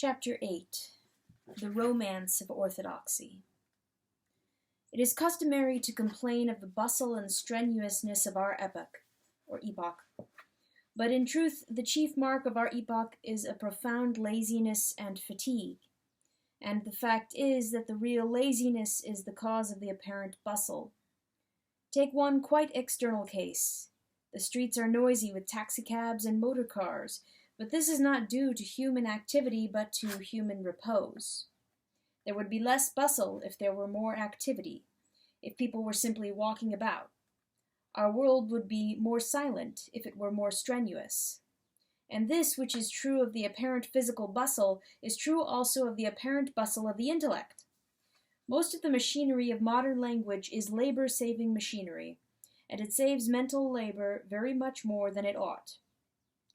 Chapter 8. The Romance of Orthodoxy. It is customary to complain of the bustle and strenuousness of our epoch, but in truth the chief mark of our epoch is a profound laziness and fatigue, and the fact is that the real laziness is the cause of the apparent bustle. Take one quite external case. The streets are noisy with taxicabs and motor cars, but this is not due to human activity but to human repose. There would be less bustle if there were more activity, if people were simply walking about. Our world would be more silent if it were more strenuous. And this, which is true of the apparent physical bustle, is true also of the apparent bustle of the intellect. Most of the machinery of modern language is labor-saving machinery, and it saves mental labor very much more than it ought.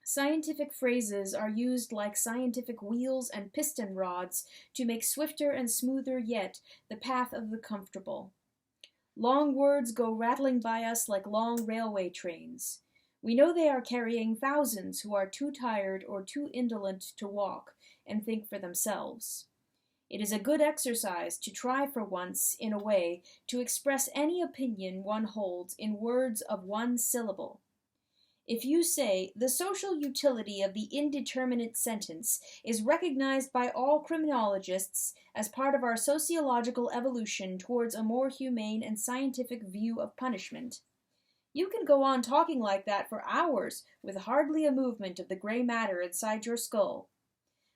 Scientific phrases are used like scientific wheels and piston rods to make swifter and smoother yet the path of the comfortable. Long words go rattling by us like long railway trains. We know they are carrying thousands who are too tired or too indolent to walk and think for themselves. It is a good exercise to try for once, in a way, to express any opinion one holds in words of one syllable. If you say, the social utility of the indeterminate sentence is recognized by all criminologists as part of our sociological evolution towards a more humane and scientific view of punishment, you can go on talking like that for hours with hardly a movement of the gray matter inside your skull.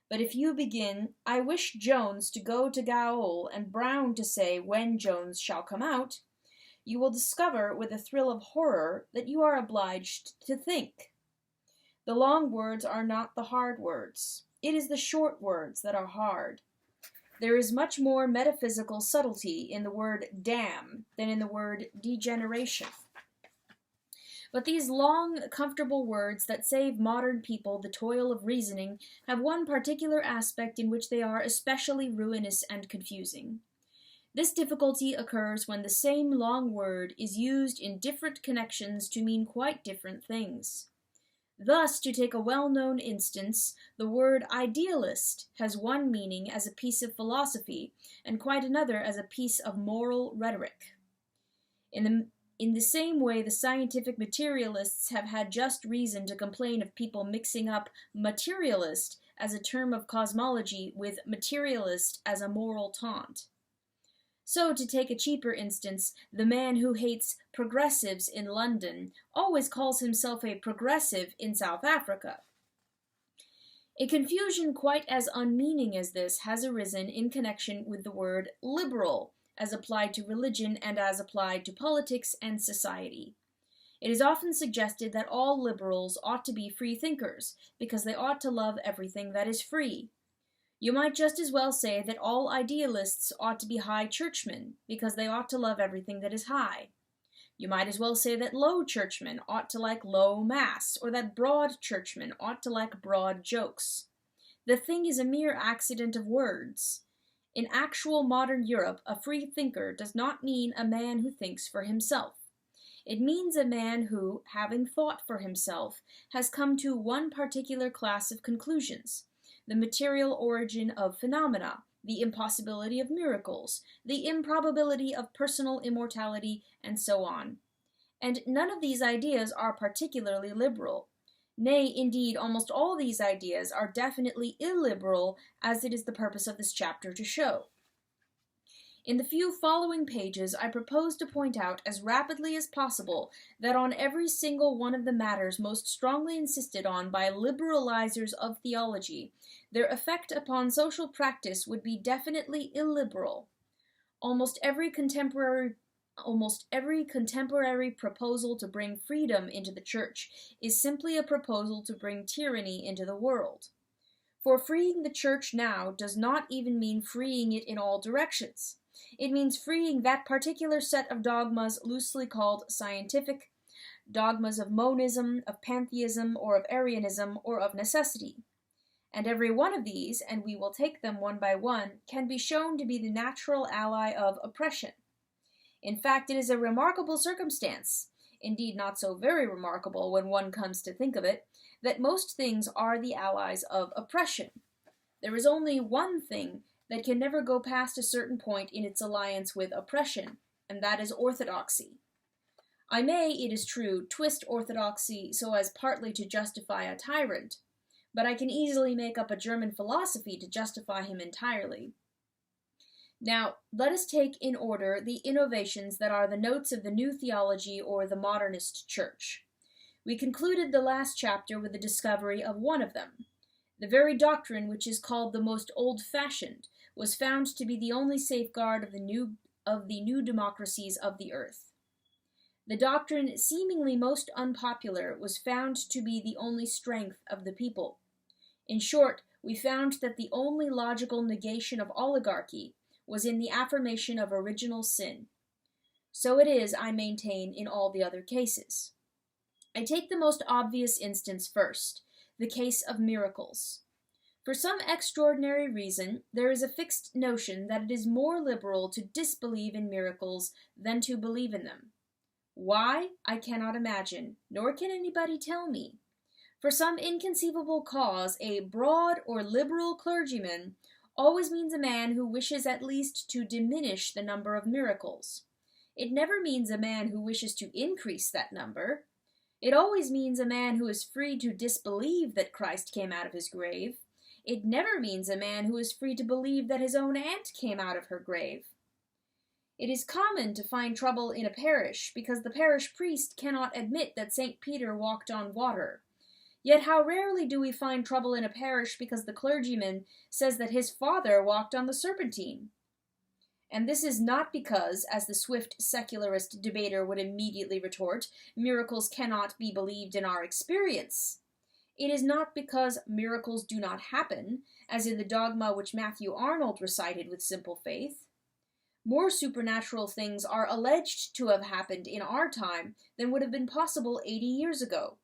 But if you begin, I wish Jones to go to gaol and Brown to say when Jones shall come out, you will discover with a thrill of horror that you are obliged to think. The long words are not the hard words. It is the short words that are hard. There is much more metaphysical subtlety in the word damn than in the word degeneration. But these long, comfortable words that save modern people the toil of reasoning have one particular aspect in which they are especially ruinous and confusing. This difficulty occurs when the same long word is used in different connections to mean quite different things. Thus, to take a well-known instance, the word idealist has one meaning as a piece of philosophy and quite another as a piece of moral rhetoric. In the same way, the scientific materialists have had just reason to complain of people mixing up materialist as a term of cosmology with materialist as a moral taunt. So, to take a cheaper instance, the man who hates progressives in London always calls himself a progressive in South Africa. A confusion quite as unmeaning as this has arisen in connection with the word liberal, as applied to religion and as applied to politics and society. It is often suggested that all liberals ought to be free thinkers, because they ought to love everything that is free. You might just as well say that all idealists ought to be high churchmen, because they ought to love everything that is high. You might as well say that low churchmen ought to like low mass, or that broad churchmen ought to like broad jokes. The thing is a mere accident of words. In actual modern Europe, a free thinker does not mean a man who thinks for himself. It means a man who, having thought for himself, has come to one particular class of conclusions: the material origin of phenomena, the impossibility of miracles, the improbability of personal immortality, and so on. And none of these ideas are particularly liberal. Nay, indeed, almost all these ideas are definitely illiberal, as it is the purpose of this chapter to show. In the few following pages, I propose to point out as rapidly as possible that on every single one of the matters most strongly insisted on by liberalizers of theology, their effect upon social practice would be definitely illiberal. Almost every contemporary proposal to bring freedom into the church is simply a proposal to bring tyranny into the world. For freeing the church now does not even mean freeing it in all directions. It means freeing that particular set of dogmas loosely called scientific, dogmas of monism, of pantheism, or of Arianism, or of necessity. And every one of these, and we will take them one by one, can be shown to be the natural ally of oppression. In fact, it is a remarkable circumstance, indeed not so very remarkable when one comes to think of it, that most things are the allies of oppression. there is only one thing that can never go past a certain point in its alliance with oppression, and that is orthodoxy. I may, it is true, twist orthodoxy so as partly to justify a tyrant, but I can easily make up a German philosophy to justify him entirely. Now, let us take in order the innovations that are the notes of the new theology or the modernist church. We concluded the last chapter with the discovery of one of them. The very doctrine which is called the most old-fashioned was found to be the only safeguard of the new democracies of the earth. The doctrine seemingly most unpopular was found to be the only strength of the people. In short, we found that the only logical negation of oligarchy was in the affirmation of original sin. So it is, I maintain, in all the other cases. I take the most obvious instance first, the case of miracles. For some extraordinary reason, there is a fixed notion that it is more liberal to disbelieve in miracles than to believe in them. Why, I cannot imagine, nor can anybody tell me. For some inconceivable cause, a broad or liberal clergyman always means a man who wishes at least to diminish the number of miracles. It never means a man who wishes to increase that number. It always means a man who is free to disbelieve that Christ came out of his grave. It never means a man who is free to believe that his own aunt came out of her grave. It is common to find trouble in a parish because the parish priest cannot admit that St. Peter walked on water. Yet how rarely do we find trouble in a parish because the clergyman says that his father walked on the Serpentine? And this is not because, as the swift secularist debater would immediately retort, miracles cannot be believed in our experience. It is not because miracles do not happen, as in the dogma which Matthew Arnold recited with simple faith. More supernatural things are alleged to have happened in our time than would have been possible 80 years ago.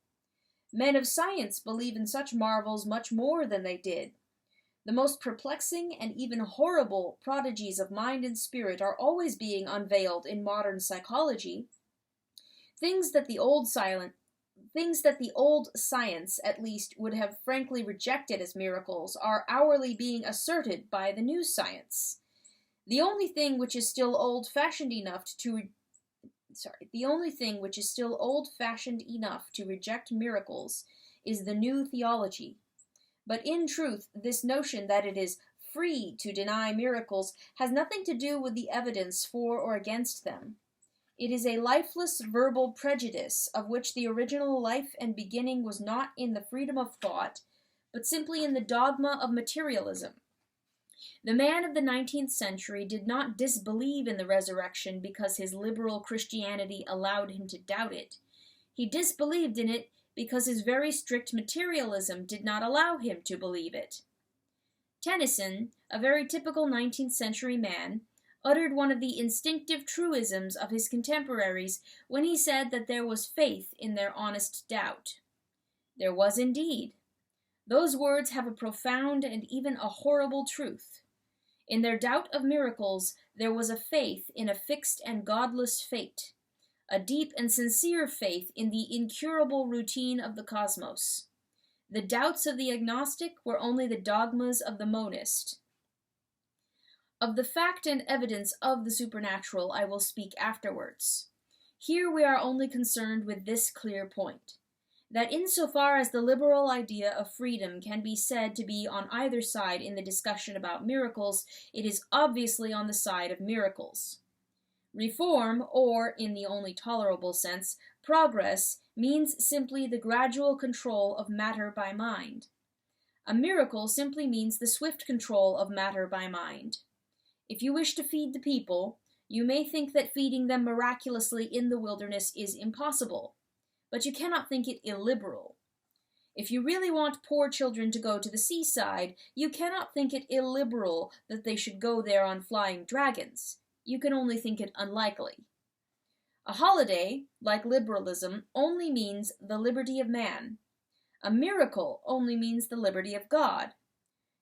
Men of science believe in such marvels much more than they did. The most perplexing and even horrible prodigies of mind and spirit are always being unveiled in modern psychology. Things that the old science, at least, would have frankly rejected as miracles are hourly being asserted by the new science. The only thing which is still old-fashioned enough to reject miracles is the new theology. But in truth, this notion that it is free to deny miracles has nothing to do with the evidence for or against them. It is a lifeless verbal prejudice of which the original life and beginning was not in the freedom of thought, but simply in the dogma of materialism. The man of the 19th century did not disbelieve in the resurrection because his liberal Christianity allowed him to doubt it. He disbelieved in it because his very strict materialism did not allow him to believe it. Tennyson, a very typical 19th century man, uttered one of the instinctive truisms of his contemporaries when he said that there was faith in their honest doubt. There was indeed. Those words have a profound and even a horrible truth. In their doubt of miracles, there was a faith in a fixed and godless fate, a deep and sincere faith in the incurable routine of the cosmos. The doubts of the agnostic were only the dogmas of the monist. Of the fact and evidence of the supernatural I will speak afterwards. Here we are only concerned with this clear point, that insofar as the liberal idea of freedom can be said to be on either side in the discussion about miracles, it is obviously on the side of miracles. Reform, or, in the only tolerable sense, progress, means simply the gradual control of matter by mind. A miracle simply means the swift control of matter by mind. If you wish to feed the people, you may think that feeding them miraculously in the wilderness is impossible, but you cannot think it illiberal. If you really want poor children to go to the seaside, you cannot think it illiberal that they should go there on flying dragons. You can only think it unlikely. A holiday, like liberalism, only means the liberty of man. A miracle only means the liberty of God.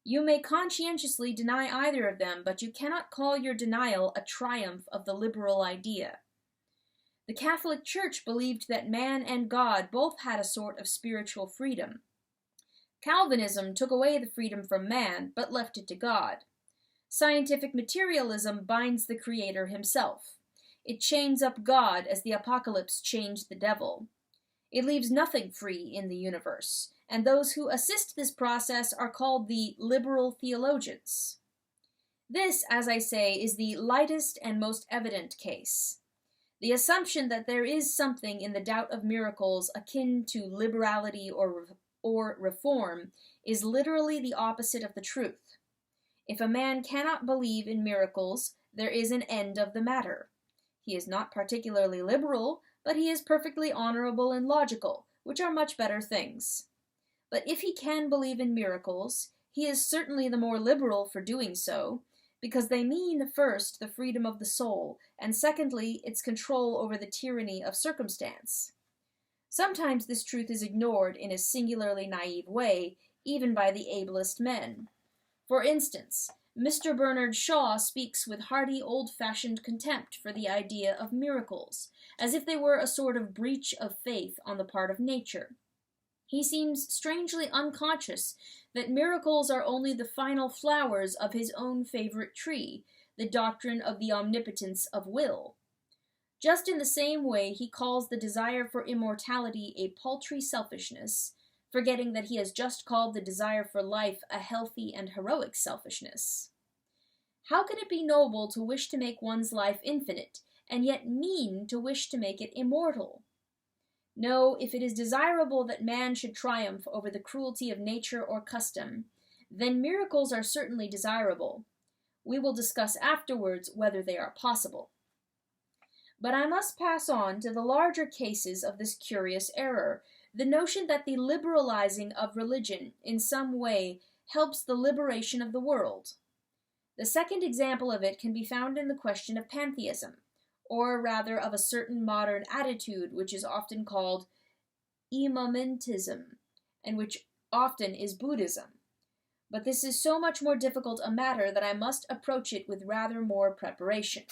You may conscientiously deny either of them, but you cannot call your denial a triumph of the liberal idea. The Catholic Church believed that man and God both had a sort of spiritual freedom. Calvinism took away the freedom from man, but left it to God. Scientific materialism binds the Creator himself. It chains up God as the apocalypse chained the devil. It leaves nothing free in the universe, and those who assist this process are called the liberal theologians. This, as I say, is the lightest and most evident case. The assumption that there is something in the doubt of miracles akin to liberality or reform is literally the opposite of the truth. If a man cannot believe in miracles, there is an end of the matter. He is not particularly liberal, but he is perfectly honorable and logical, which are much better things. But if he can believe in miracles, he is certainly the more liberal for doing so, because they mean, first, the freedom of the soul, and secondly, its control over the tyranny of circumstance. Sometimes this truth is ignored in a singularly naive way, even by the ablest men. For instance, Mr. Bernard Shaw speaks with hearty old-fashioned contempt for the idea of miracles, as if they were a sort of breach of faith on the part of nature. He seems strangely unconscious that miracles are only the final flowers of his own favorite tree, the doctrine of the omnipotence of will. Just in the same way he calls the desire for immortality a paltry selfishness, forgetting that he has just called the desire for life a healthy and heroic selfishness. How can it be noble to wish to make one's life infinite, and yet mean to wish to make it immortal? No, if it is desirable that man should triumph over the cruelty of nature or custom, then miracles are certainly desirable. We will discuss afterwards whether they are possible. But I must pass on to the larger cases of this curious error, the notion that the liberalizing of religion in some way helps the liberation of the world. The second example of it can be found in the question of pantheism, or rather of a certain modern attitude which is often called immanentism, and which often is Buddhism. But this is so much more difficult a matter that I must approach it with rather more preparation.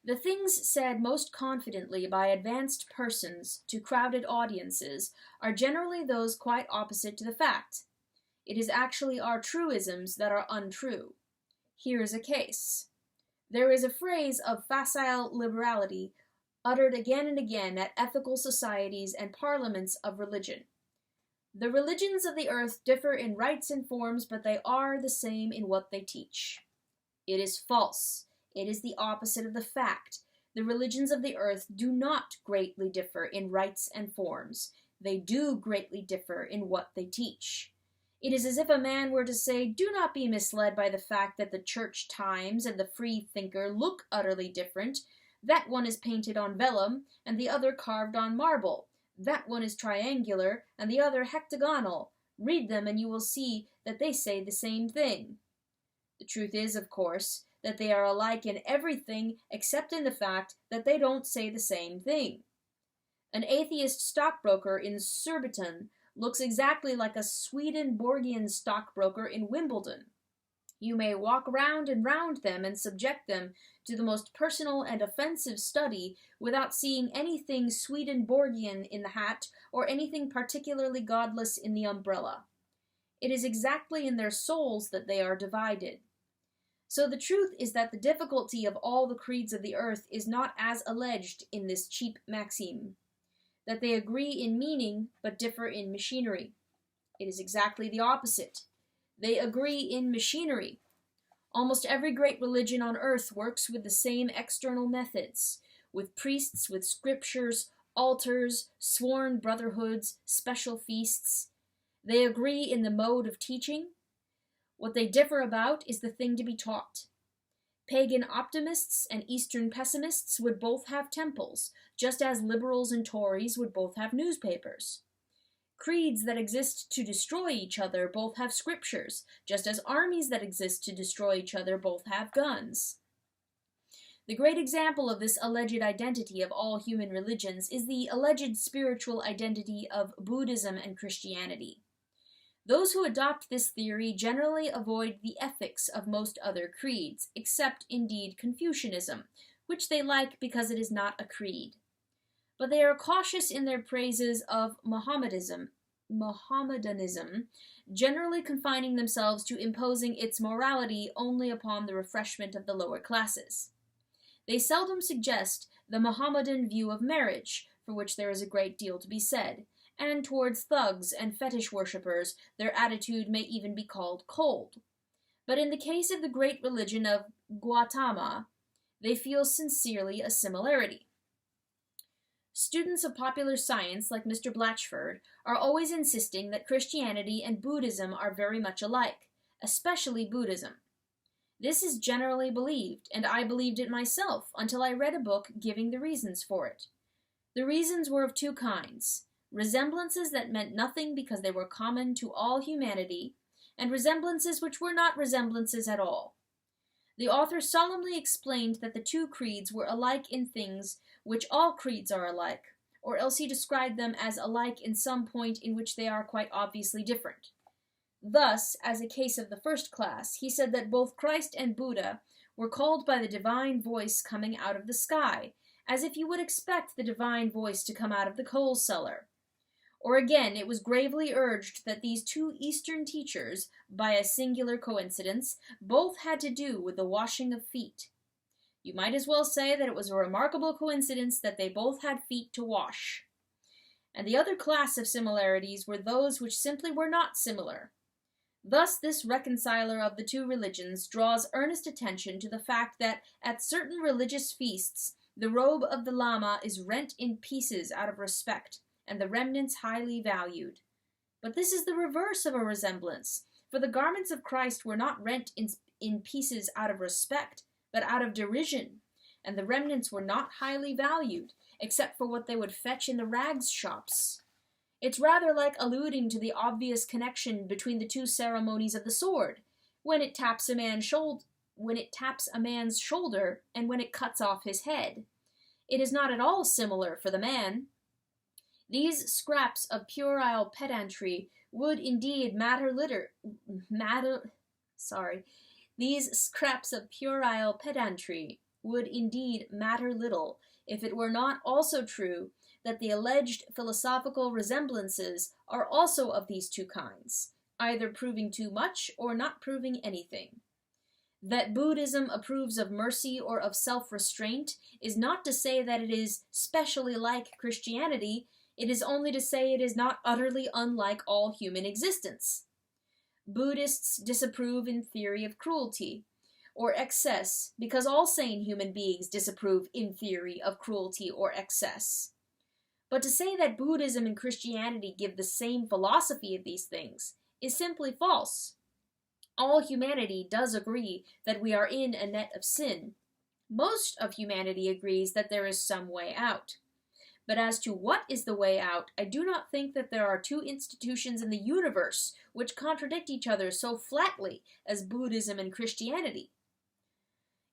The things said most confidently by advanced persons to crowded audiences are generally those quite opposite to the fact. It is actually our truisms that are untrue. Here is a case. There is a phrase of facile liberality uttered again and again at ethical societies and parliaments of religion. The religions of the earth differ in rites and forms, but they are the same in what they teach. It is false. It is the opposite of the fact. The religions of the earth do not greatly differ in rites and forms. They do greatly differ in what they teach. It is as if a man were to say, do not be misled by the fact that the Church Times and the Free Thinker look utterly different. That one is painted on vellum, and the other carved on marble. That one is triangular, and the other hectagonal. Read them, and you will see that they say the same thing. The truth is, of course, that they are alike in everything except in the fact that they don't say the same thing. An atheist stockbroker in Surbiton looks exactly like a Swedenborgian stockbroker in Wimbledon. You may walk round and round them and subject them to the most personal and offensive study without seeing anything Swedenborgian in the hat or anything particularly godless in the umbrella. It is exactly in their souls that they are divided. So the truth is that the difficulty of all the creeds of the earth is not as alleged in this cheap maxim, that they agree in meaning but differ in machinery. It is exactly the opposite. They agree in machinery. Almost every great religion on earth works with the same external methods, with priests, with scriptures, altars, sworn brotherhoods, special feasts. They agree in the mode of teaching. What they differ about is the thing to be taught. Pagan optimists and Eastern pessimists would both have temples, just as liberals and Tories would both have newspapers. Creeds that exist to destroy each other both have scriptures, just as armies that exist to destroy each other both have guns. The great example of this alleged identity of all human religions is the alleged spiritual identity of Buddhism and Christianity. Those who adopt this theory generally avoid the ethics of most other creeds, except, indeed, Confucianism, which they like because it is not a creed. But they are cautious in their praises of Mohammedanism, Mohammedanism, generally confining themselves to imposing its morality only upon the refreshment of the lower classes. They seldom suggest the Mohammedan view of marriage, for which there is a great deal to be said, and towards thugs and fetish worshippers their attitude may even be called cold. But in the case of the great religion of Gautama, they feel sincerely a similarity. Students of popular science, like Mr. Blatchford, are always insisting that Christianity and Buddhism are very much alike, especially Buddhism. This is generally believed, and I believed it myself until I read a book giving the reasons for it. The reasons were of two kinds: resemblances that meant nothing because they were common to all humanity, and resemblances which were not resemblances at all. The author solemnly explained that the two creeds were alike in things which all creeds are alike, or else he described them as alike in some point in which they are quite obviously different. Thus, as a case of the first class, he said that both Christ and Buddha were called by the divine voice coming out of the sky, as if you would expect the divine voice to come out of the coal cellar. Or again, it was gravely urged that these two Eastern teachers, by a singular coincidence, both had to do with the washing of feet. You might as well say that it was a remarkable coincidence that they both had feet to wash. And the other class of similarities were those which simply were not similar. Thus, this reconciler of the two religions draws earnest attention to the fact that at certain religious feasts, the robe of the Lama is rent in pieces out of respect, and the remnants highly valued. But this is the reverse of a resemblance, for the garments of Christ were not rent in pieces out of respect, but out of derision, and the remnants were not highly valued, except for what they would fetch in the rags shops. It's rather like alluding to the obvious connection between the two ceremonies of the sword, when it taps a man's shoulder, and when it cuts off his head. It is not at all similar for the man. These scraps of puerile pedantry would indeed These scraps of puerile pedantry would indeed matter little if it were not also true that the alleged philosophical resemblances are also of these two kinds, either proving too much or not proving anything. That Buddhism approves of mercy or of self-restraint is not to say that it is specially like Christianity, it is only to say it is not utterly unlike all human existence. Buddhists disapprove in theory of cruelty or excess, because all sane human beings disapprove in theory of cruelty or excess. But to say that Buddhism and Christianity give the same philosophy of these things is simply false. All humanity does agree that we are in a net of sin. Most of humanity agrees that there is some way out. But as to what is the way out, I do not think that there are two institutions in the universe which contradict each other so flatly as Buddhism and Christianity.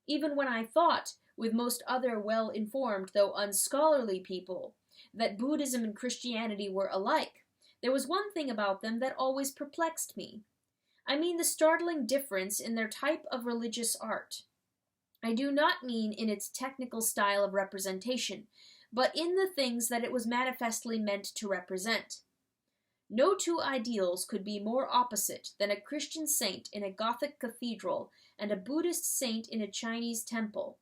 Even when I thought, with most other well-informed though unscholarly people, that Buddhism and Christianity were alike, there was one thing about them that always perplexed me. I mean the startling difference in their type of religious art. I do not mean in its technical style of representation, but in the things that it was manifestly meant to represent. No two ideals could be more opposite than a Christian saint in a Gothic cathedral and a Buddhist saint in a Chinese temple.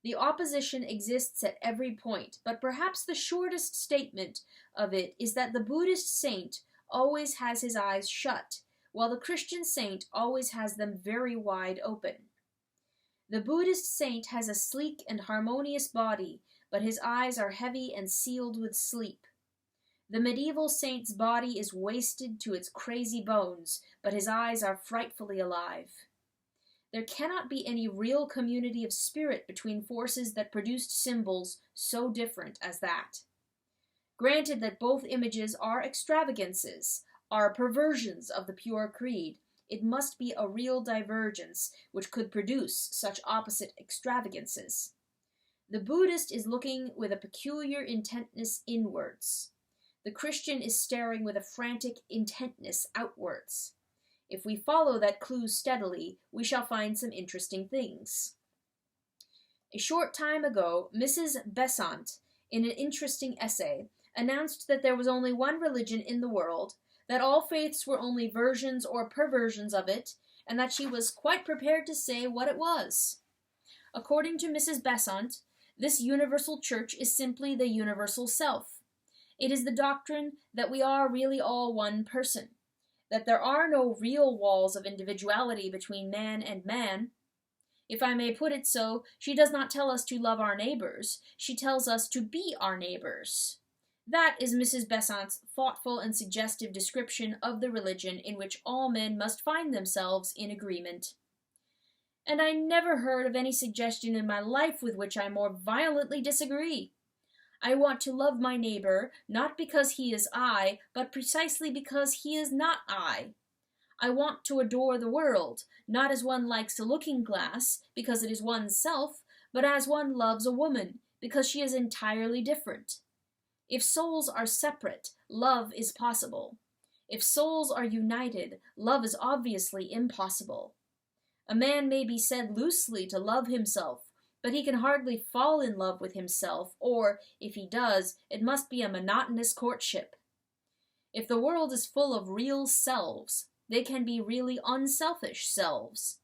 The opposition exists at every point, but perhaps the shortest statement of it is that the Buddhist saint always has his eyes shut, while the Christian saint always has them very wide open. The Buddhist saint has a sleek and harmonious body, but his eyes are heavy and sealed with sleep. The medieval saint's body is wasted to its crazy bones, but his eyes are frightfully alive. There cannot be any real community of spirit between forces that produced symbols so different as that. Granted that both images are extravagances, are perversions of the pure creed, it must be a real divergence which could produce such opposite extravagances. The Buddhist is looking with a peculiar intentness inwards. The Christian is staring with a frantic intentness outwards. If we follow that clue steadily, we shall find some interesting things. A short time ago, Mrs. Besant, in an interesting essay, announced that there was only one religion in the world, that all faiths were only versions or perversions of it, and that she was quite prepared to say what it was. According to Mrs. Besant, this universal church is simply the universal self. It is the doctrine that we are really all one person, that there are no real walls of individuality between man and man. If I may put it so, she does not tell us to love our neighbors, she tells us to be our neighbors. That is Mrs. Besant's thoughtful and suggestive description of the religion in which all men must find themselves in agreement. And I never heard of any suggestion in my life with which I more violently disagree. I want to love my neighbor, not because he is I, but precisely because he is not I. I want to adore the world, not as one likes a looking-glass, because it is one's self, but as one loves a woman, because she is entirely different. If souls are separate, love is possible. If souls are united, love is obviously impossible. A man may be said loosely to love himself, but he can hardly fall in love with himself, or, if he does, it must be a monotonous courtship. If the world is full of real selves, they can be really unselfish selves.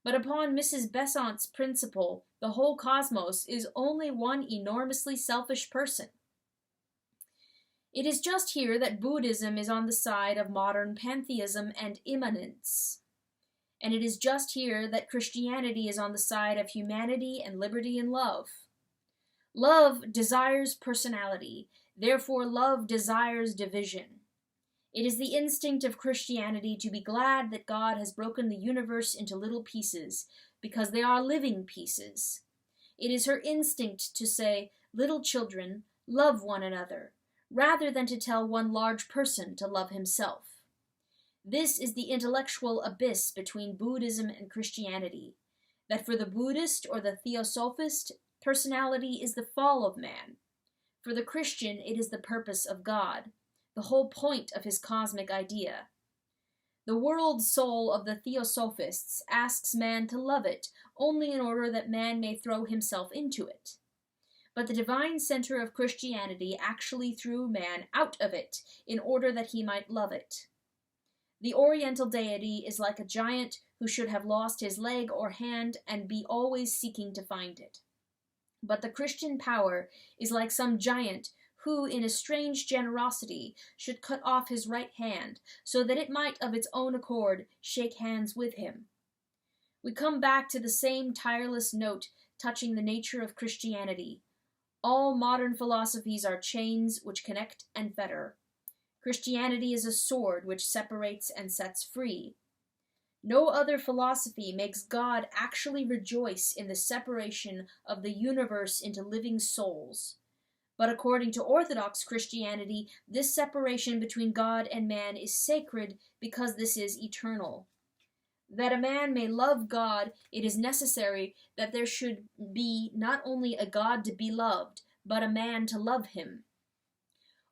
But upon Mrs. Besant's principle, the whole cosmos is only one enormously selfish person. It is just here that Buddhism is on the side of modern pantheism and immanence. And it is just here that Christianity is on the side of humanity and liberty and love. Love desires personality, therefore love desires division. It is the instinct of Christianity to be glad that God has broken the universe into little pieces, because they are living pieces. It is her instinct to say, "Little children, love one another," rather than to tell one large person to love himself. This is the intellectual abyss between Buddhism and Christianity, that for the Buddhist or the Theosophist, personality is the fall of man. For the Christian, it is the purpose of God, the whole point of his cosmic idea. The world soul of the Theosophists asks man to love it only in order that man may throw himself into it. But the divine center of Christianity actually threw man out of it in order that he might love it. The Oriental deity is like a giant who should have lost his leg or hand and be always seeking to find it. But the Christian power is like some giant who, in a strange generosity, should cut off his right hand, so that it might of its own accord shake hands with him. We come back to the same tireless note touching the nature of Christianity. All modern philosophies are chains which connect and fetter. Christianity is a sword which separates and sets free. No other philosophy makes God actually rejoice in the separation of the universe into living souls. But according to Orthodox Christianity, this separation between God and man is sacred because this is eternal. That a man may love God, it is necessary that there should be not only a God to be loved, but a man to love him.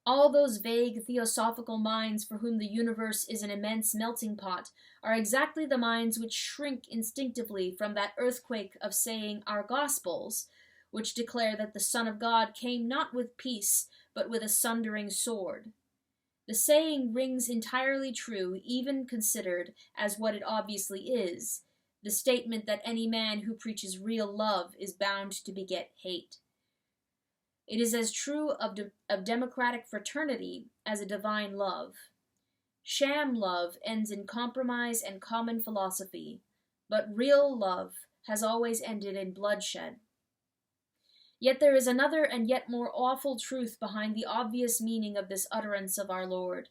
All those vague theosophical minds for whom the universe is an immense melting pot are exactly the minds which shrink instinctively from that earthquake of saying our Gospels, which declare that the Son of God came not with peace, but with a sundering sword. The saying rings entirely true, even considered as what it obviously is, the statement that any man who preaches real love is bound to beget hate. It is as true of democratic fraternity as a divine love. Sham love ends in compromise and common philosophy, but real love has always ended in bloodshed. Yet there is another and yet more awful truth behind the obvious meaning of this utterance of our Lord.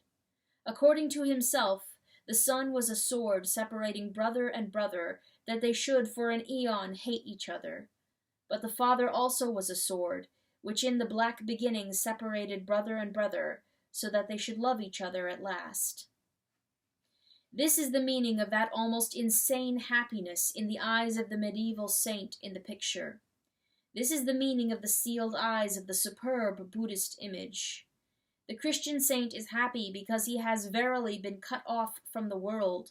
According to himself, the Son was a sword separating brother and brother, that they should for an eon hate each other. But the Father also was a sword, which in the black beginning separated brother and brother, so that they should love each other at last. This is the meaning of that almost insane happiness in the eyes of the medieval saint in the picture. This is the meaning of the sealed eyes of the superb Buddhist image. The Christian saint is happy because he has verily been cut off from the world.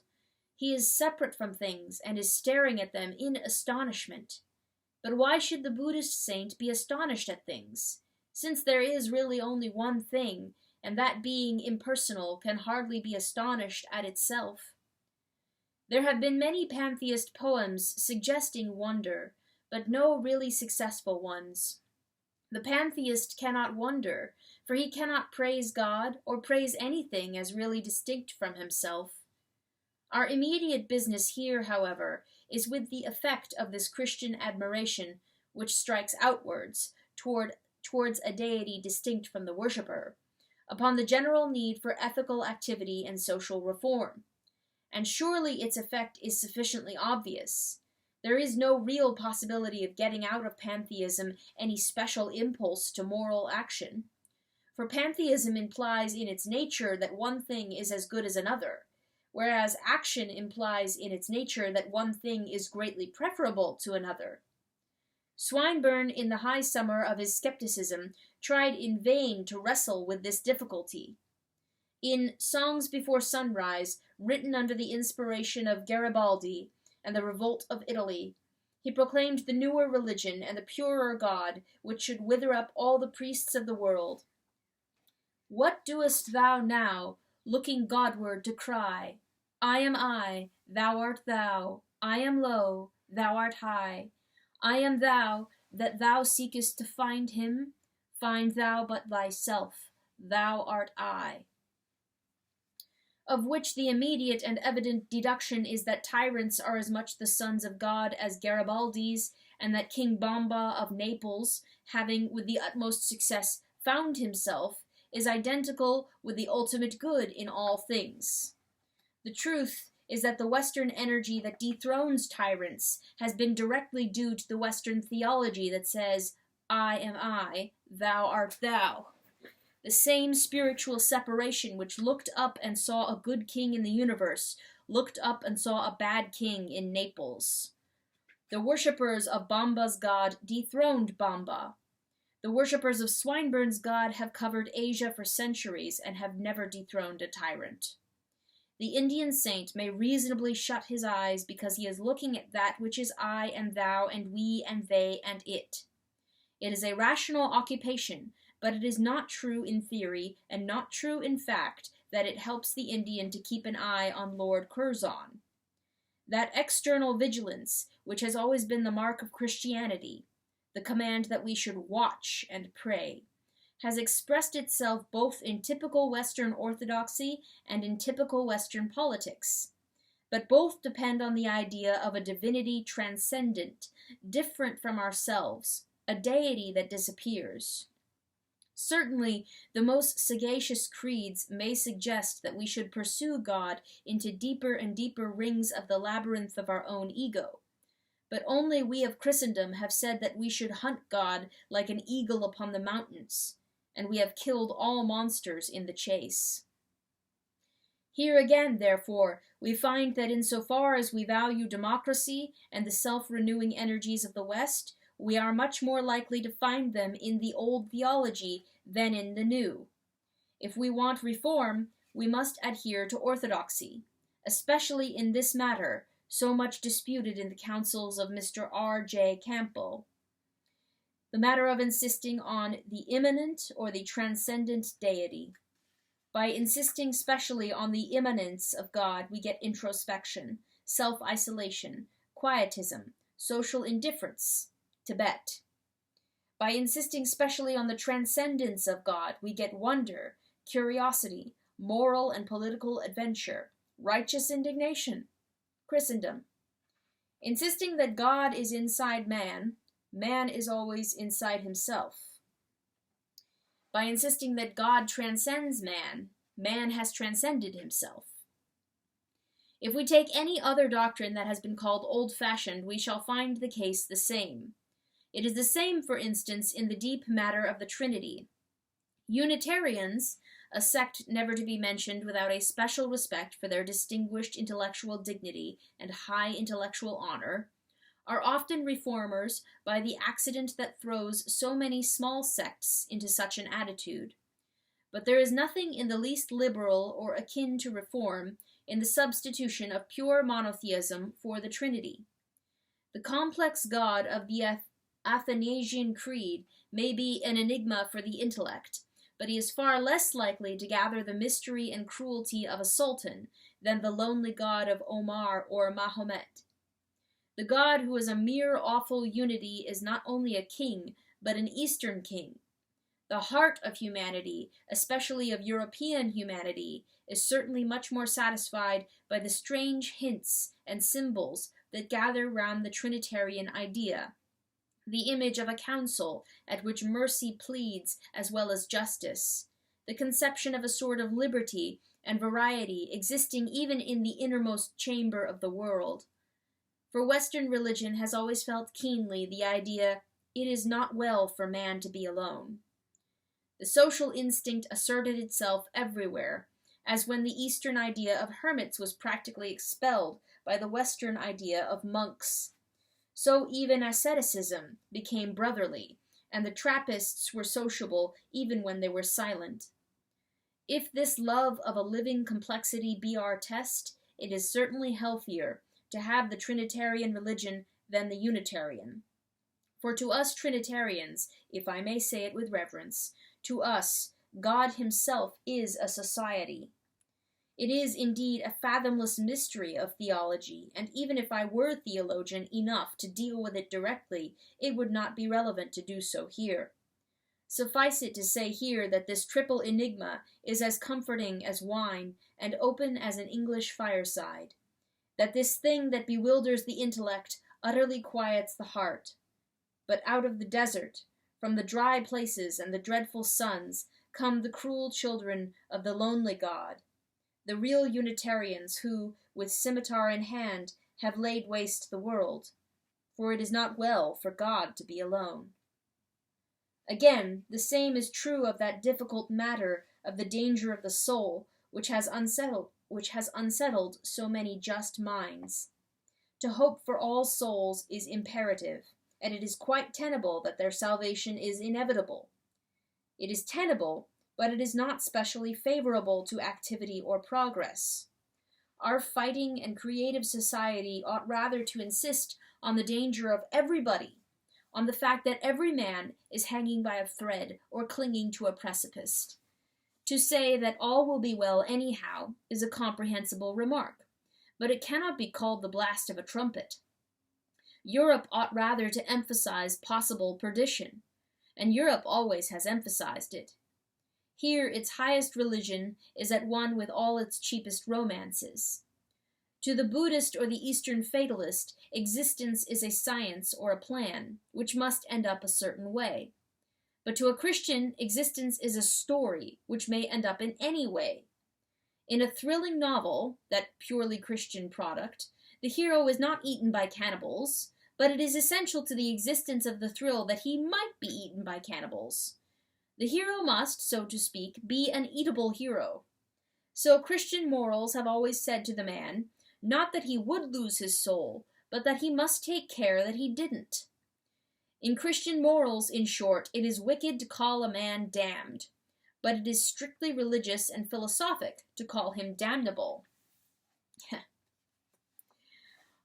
He is separate from things and is staring at them in astonishment. But why should the Buddhist saint be astonished at things? since there is really only one thing, and that being impersonal can hardly be astonished at itself. There have been many pantheist poems suggesting wonder, but no really successful ones. The pantheist cannot wonder, for he cannot praise God or praise anything as really distinct from himself. Our immediate business here, however, is with the effect of this Christian admiration, which strikes outwards, towards a deity distinct from the worshipper, upon the general need for ethical activity and social reform. And surely its effect is sufficiently obvious. There is no real possibility of getting out of pantheism any special impulse to moral action. For pantheism implies in its nature that one thing is as good as another, whereas action implies in its nature that one thing is greatly preferable to another. Swinburne, in the high summer of his skepticism, tried in vain to wrestle with this difficulty. In Songs Before Sunrise, written under the inspiration of Garibaldi and the revolt of Italy, he proclaimed the newer religion and the purer God, which should wither up all the priests of the world. What doest thou now, looking Godward to cry, I am I, thou art thou, I am low, thou art high, I am thou, that thou seekest to find him, find thou but thyself, thou art I. Of which the immediate and evident deduction is that tyrants are as much the sons of God as Garibaldi's, and that King Bomba of Naples, having with the utmost success found himself, is identical with the ultimate good in all things. The truth is that the Western energy that dethrones tyrants has been directly due to the Western theology that says, I am I, thou art thou. The same spiritual separation which looked up and saw a good king in the universe, looked up and saw a bad king in Naples. The worshippers of Bomba's god dethroned Bomba. The worshippers of Swinburne's god have covered Asia for centuries and have never dethroned a tyrant. The Indian saint may reasonably shut his eyes because he is looking at that which is I and thou and we and they and it. It is a rational occupation, but it is not true in theory and not true in fact that it helps the Indian to keep an eye on Lord Curzon. That external vigilance, which has always been the mark of Christianity, the command that we should watch and pray, has expressed itself both in typical Western orthodoxy and in typical Western politics. But both depend on the idea of a divinity transcendent, different from ourselves, a deity that disappears. Certainly, the most sagacious creeds may suggest that we should pursue God into deeper and deeper rings of the labyrinth of our own ego. But only we of Christendom have said that we should hunt God like an eagle upon the mountains, and we have killed all monsters in the chase. Here again, therefore, we find that insofar as we value democracy and the self-renewing energies of the West, we are much more likely to find them in the old theology than in the new. If we want reform, we must adhere to orthodoxy, especially in this matter, so much disputed in the councils of Mr. R. J. Campbell. The matter of insisting on the immanent or the transcendent deity. By insisting specially on the immanence of God, we get introspection, self-isolation, quietism, social indifference, Tibet. By insisting specially on the transcendence of God, we get wonder, curiosity, moral and political adventure, righteous indignation, Christendom. Insisting that God is inside man, man is always inside himself. By insisting that God transcends man, man has transcended himself. If we take any other doctrine that has been called old-fashioned, we shall find the case the same. It is the same, for instance, in the deep matter of the Trinity. Unitarians, a sect never to be mentioned without a special respect for their distinguished intellectual dignity and high intellectual honor, are often reformers by the accident that throws so many small sects into such an attitude. But there is nothing in the least liberal or akin to reform in the substitution of pure monotheism for the Trinity. The complex God of the Athanasian Creed may be an enigma for the intellect, but he is far less likely to gather the mystery and cruelty of a sultan than the lonely god of Omar or Mahomet. The God who is a mere awful unity is not only a king, but an Eastern king. The heart of humanity, especially of European humanity, is certainly much more satisfied by the strange hints and symbols that gather round the Trinitarian idea, the image of a council at which mercy pleads as well as justice, the conception of a sort of liberty and variety existing even in the innermost chamber of the world. For Western religion has always felt keenly the idea, it is not well for man to be alone. The social instinct asserted itself everywhere, as when the Eastern idea of hermits was practically expelled by the Western idea of monks. So even asceticism became brotherly, and the Trappists were sociable even when they were silent. If this love of a living complexity be our test, it is certainly healthier to have the Trinitarian religion than the Unitarian. For to us Trinitarians, if I may say it with reverence, to us God himself is a society. It is indeed a fathomless mystery of theology, and even if I were theologian enough to deal with it directly, it would not be relevant to do so here. Suffice it to say here that this triple enigma is as comforting as wine and open as an English fireside, that this thing that bewilders the intellect utterly quiets the heart. But out of the desert, from the dry places and the dreadful suns, come the cruel children of the lonely God, the real Unitarians who, with scimitar in hand, have laid waste the world. For it is not well for God to be alone. Again, the same is true of that difficult matter of the danger of the soul, which has unsettled so many just minds. To hope for all souls is imperative, and it is quite tenable that their salvation is inevitable. It is tenable, but it is not specially favorable to activity or progress. Our fighting and creative society ought rather to insist on the danger of everybody, on the fact that every man is hanging by a thread or clinging to a precipice. To say that all will be well anyhow is a comprehensible remark, but it cannot be called the blast of a trumpet. Europe ought rather to emphasize possible perdition, and Europe always has emphasized it. Here its highest religion is at one with all its cheapest romances. To the Buddhist or the Eastern fatalist, existence is a science or a plan, which must end up a certain way. But to a Christian, existence is a story, which may end up in any way. In a thrilling novel, that purely Christian product, the hero is not eaten by cannibals, but it is essential to the existence of the thrill that he might be eaten by cannibals. The hero must, so to speak, be an eatable hero. So Christian morals have always said to the man, not that he would lose his soul, but that he must take care that he didn't. In Christian morals, in short, it is wicked to call a man damned, but it is strictly religious and philosophic to call him damnable.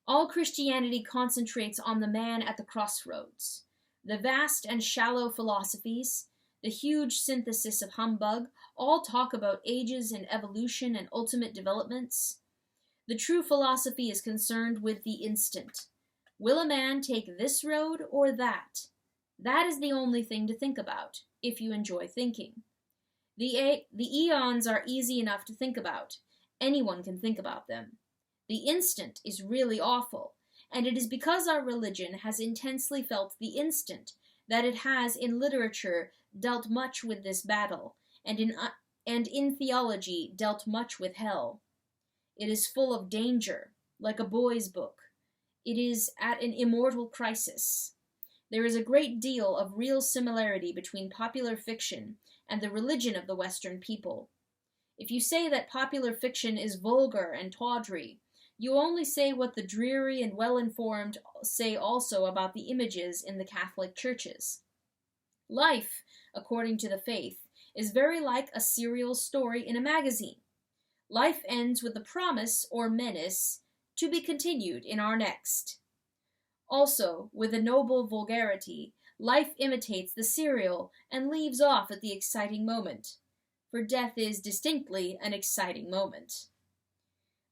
All Christianity concentrates on the man at the crossroads. The vast and shallow philosophies, the huge synthesis of humbug, all talk about ages and evolution and ultimate developments. The true philosophy is concerned with the instant. Will a man take this road or that? That is the only thing to think about, if you enjoy thinking. The eons are easy enough to think about. Anyone can think about them. The instant is really awful, and it is because our religion has intensely felt the instant that it has in literature dealt much with this battle, and in theology dealt much with hell. It is full of danger, like a boy's book. It is at an immortal crisis. There is a great deal of real similarity between popular fiction and the religion of the Western people. If you say that popular fiction is vulgar and tawdry, you only say what the dreary and well-informed say also about the images in the Catholic churches. Life, according to the faith, is very like a serial story in a magazine. Life ends with the promise or menace, to be continued in our next. Also, with a noble vulgarity, Life imitates the serial and leaves off at the exciting moment, for death is distinctly an exciting moment.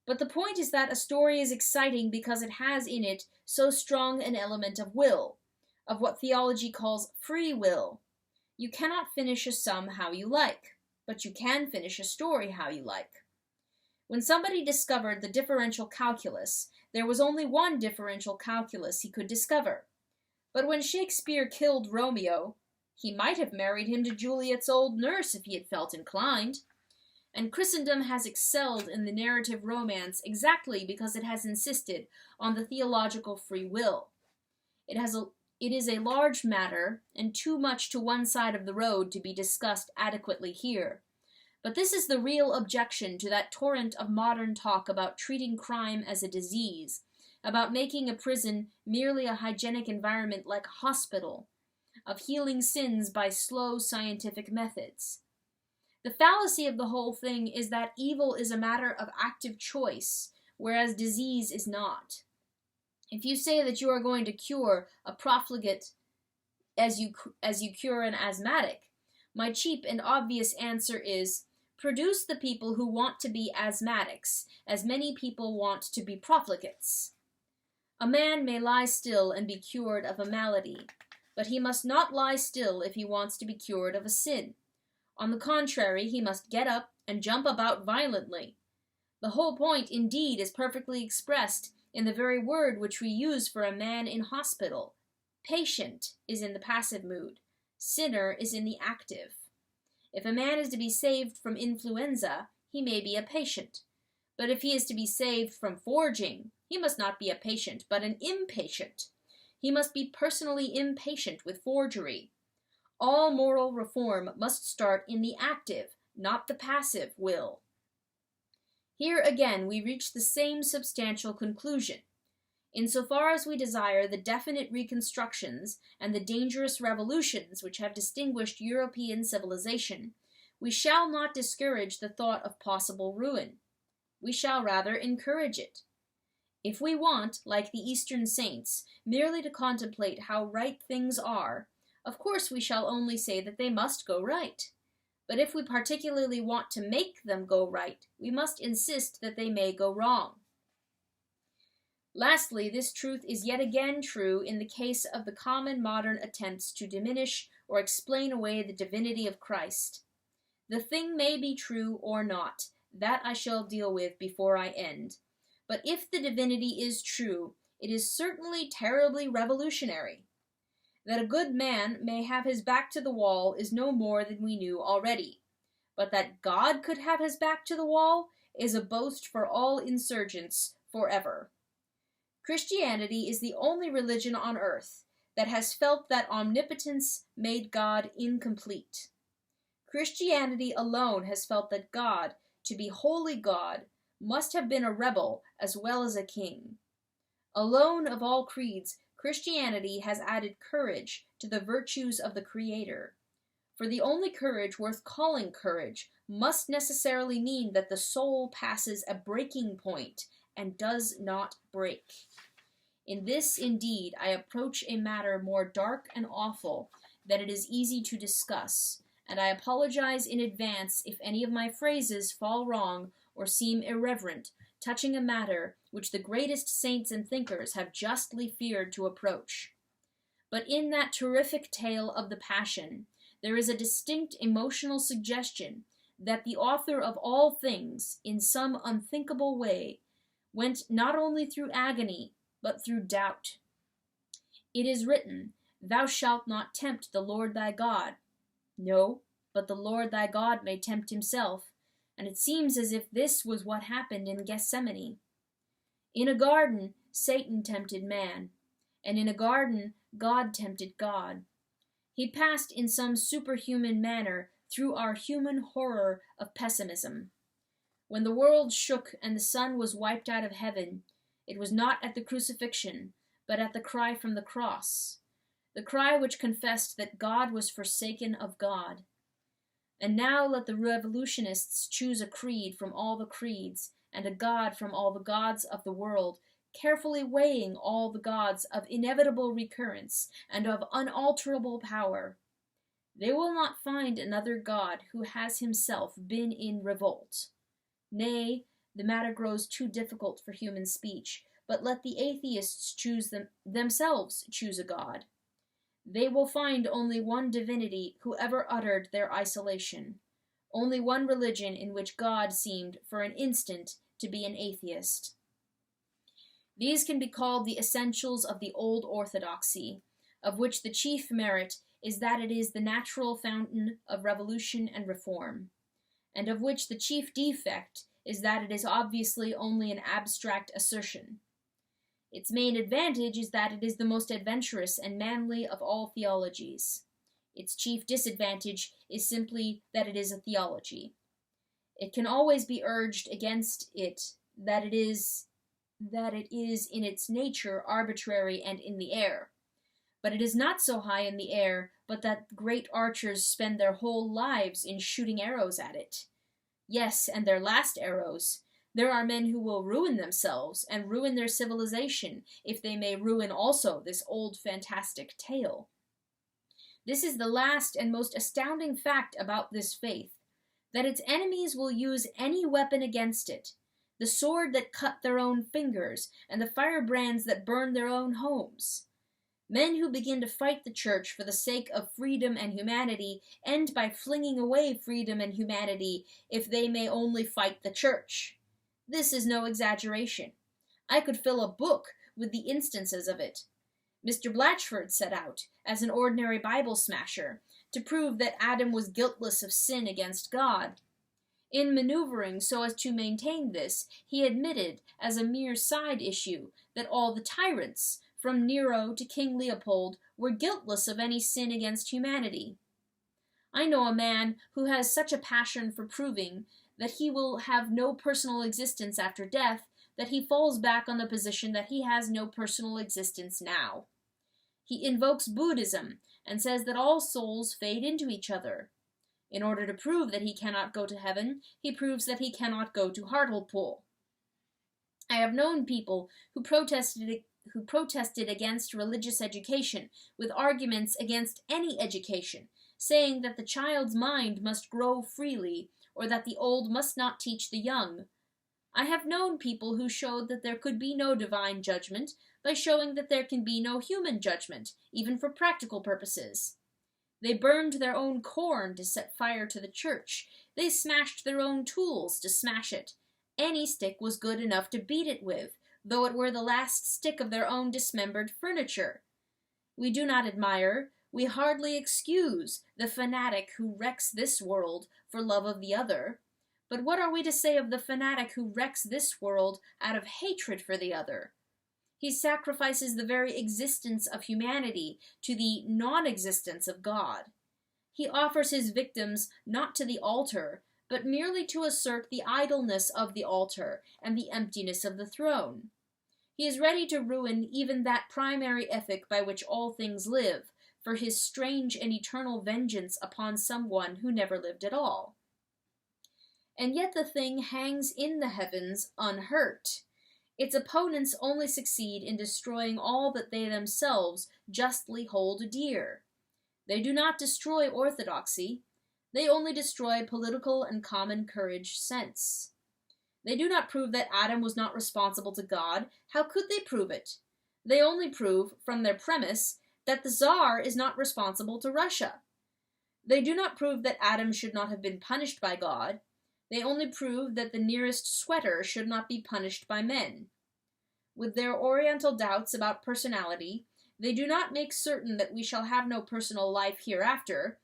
But the point is that a story is exciting because it has in it so strong an element of will, of what theology calls free will. You cannot finish a sum how you like, but you can finish a story how you like. When somebody discovered the differential calculus, there was only one differential calculus he could discover. But when Shakespeare killed Romeo, he might have married him to Juliet's old nurse if he had felt inclined. And Christendom has excelled in the narrative romance exactly because it has insisted on the theological free will. It is a large matter, and too much to one side of the road to be discussed adequately here. But this is the real objection to that torrent of modern talk about treating crime as a disease, about making a prison merely a hygienic environment like a hospital, of healing sins by slow scientific methods. The fallacy of the whole thing is that evil is a matter of active choice, whereas disease is not. If you say that you are going to cure a profligate as you cure an asthmatic, my cheap and obvious answer is, produce the people who want to be asthmatics, as many people want to be profligates. A man may lie still and be cured of a malady, but he must not lie still if he wants to be cured of a sin. On the contrary, he must get up and jump about violently. The whole point, indeed, is perfectly expressed in the very word which we use for a man in hospital. Patient is in the passive mood. Sinner is in the active. If a man is to be saved from influenza, he may be a patient. But if he is to be saved from forging, he must not be a patient, but an impatient. He must be personally impatient with forgery. All moral reform must start in the active, not the passive, will. Here again we reach the same substantial conclusion. Insofar as we desire the definite reconstructions and the dangerous revolutions which have distinguished European civilization, we shall not discourage the thought of possible ruin. We shall rather encourage it. If we want, like the Eastern saints, merely to contemplate how right things are, of course we shall only say that they must go right. But if we particularly want to make them go right, we must insist that they may go wrong. Lastly, this truth is yet again true in the case of the common modern attempts to diminish or explain away the divinity of Christ. The thing may be true or not, that I shall deal with before I end. But if the divinity is true, it is certainly terribly revolutionary. That a good man may have his back to the wall is no more than we knew already. But that God could have his back to the wall is a boast for all insurgents forever. Christianity is the only religion on earth that has felt that omnipotence made God incomplete. Christianity alone has felt that God, to be wholly God, must have been a rebel as well as a king. Alone of all creeds, Christianity has added courage to the virtues of the Creator. For the only courage worth calling courage must necessarily mean that the soul passes a breaking point and does not break. In this, indeed, I approach a matter more dark and awful than it is easy to discuss, and I apologize in advance if any of my phrases fall wrong or seem irreverent, touching a matter which the greatest saints and thinkers have justly feared to approach. But in that terrific tale of the Passion, there is a distinct emotional suggestion that the author of all things, in some unthinkable way, went not only through agony, but through doubt. It is written, "Thou shalt not tempt the Lord thy God." No, but the Lord thy God may tempt himself, and it seems as if this was what happened in Gethsemane. In a garden, Satan tempted man, and in a garden, God tempted God. He passed in some superhuman manner through our human horror of pessimism. When the world shook and the sun was wiped out of heaven, it was not at the crucifixion, but at the cry from the cross, the cry which confessed that God was forsaken of God. And now let the revolutionists choose a creed from all the creeds, and a God from all the gods of the world, carefully weighing all the gods of inevitable recurrence and of unalterable power, they will not find another God who has himself been in revolt. Nay, the matter grows too difficult for human speech, but let the atheists themselves choose a God. They will find only one divinity who ever uttered their isolation, only one religion in which God seemed for an instant to be an atheist. These can be called the essentials of the old orthodoxy, of which the chief merit is that it is the natural fountain of revolution and reform, and of which the chief defect is that it is obviously only an abstract assertion. Its main advantage is that it is the most adventurous and manly of all theologies. Its chief disadvantage is simply that it is a theology. It can always be urged against it that it is in its nature arbitrary and in the air. But it is not so high in the air but that great archers spend their whole lives in shooting arrows at it. Yes, and their last arrows. There are men who will ruin themselves and ruin their civilization if they may ruin also this old fantastic tale. This is the last and most astounding fact about this faith, that its enemies will use any weapon against it, the sword that cut their own fingers, and the firebrands that burn their own homes. Men who begin to fight the church for the sake of freedom and humanity end by flinging away freedom and humanity if they may only fight the church. This is no exaggeration. I could fill a book with the instances of it. Mr. Blatchford set out, as an ordinary Bible smasher, to prove that Adam was guiltless of sin against God. In maneuvering so as to maintain this, he admitted, as a mere side issue, that all the tyrants, from Nero to King Leopold, were guiltless of any sin against humanity. I know a man who has such a passion for proving that he will have no personal existence after death that he falls back on the position that he has no personal existence now. He invokes Buddhism and says that all souls fade into each other. In order to prove that he cannot go to heaven, he proves that he cannot go to Hartlepool. I have known people who protested against religious education with arguments against any education, saying that the child's mind must grow freely, or that the old must not teach the young. I have known people who showed that there could be no divine judgment by showing that there can be no human judgment, even for practical purposes. They burned their own corn to set fire to the church. They smashed their own tools to smash it. Any stick was good enough to beat it with, though it were the last stick of their own dismembered furniture. We do not admire, we hardly excuse, the fanatic who wrecks this world for love of the other. But what are we to say of the fanatic who wrecks this world out of hatred for the other? He sacrifices the very existence of humanity to the non-existence of God. He offers his victims not to the altar, but merely to assert the idleness of the altar and the emptiness of the throne. He is ready to ruin even that primary ethic by which all things live, for his strange and eternal vengeance upon someone who never lived at all. And yet the thing hangs in the heavens unhurt. Its opponents only succeed in destroying all that they themselves justly hold dear. They do not destroy orthodoxy. They only destroy political and common courage sense. They do not prove that Adam was not responsible to God. How could they prove it? They only prove, from their premise, that the Tsar is not responsible to Russia. They do not prove that Adam should not have been punished by God. They only prove that the nearest sweater should not be punished by men. With their oriental doubts about personality, they do not make certain that we shall have no personal life hereafter.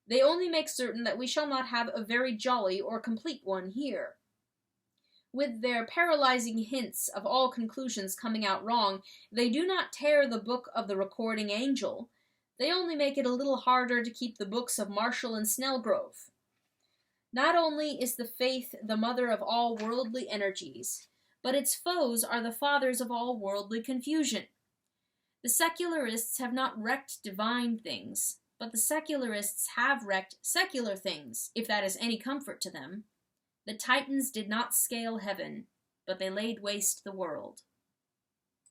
They only make certain that we shall not have a very jolly or complete one here. With their paralyzing hints of all conclusions coming out wrong, they do not tear the book of the recording angel. They only make it a little harder to keep the books of Marshall and Snellgrove. Not only is the faith the mother of all worldly energies, but its foes are the fathers of all worldly confusion. The secularists have not wrecked divine things, but the secularists have wrecked secular things, if that is any comfort to them. The Titans did not scale heaven, but they laid waste the world.